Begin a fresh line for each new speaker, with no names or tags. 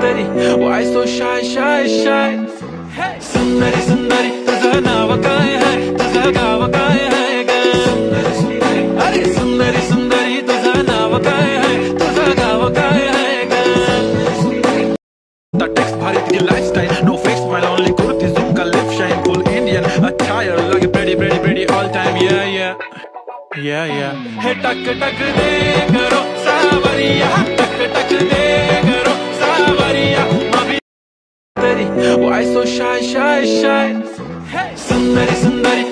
Teri why so shy shy shy सुंदरी सुंदरी तुझं नाव काय है तुझं गाव काय है ग अरे सुंदरी सुंदरी तुझं नाव काय है तुझं गाव काय है ग The text भारी तुझी lifestyle no fake smile only kurti zoom का lip shine full Indian attire like pretty pretty pretty all time yeah yeah हे टक टक दे करो सावरिया टक टक दे करो सावरिया तेरी why so shy shy shy Sundari Sundari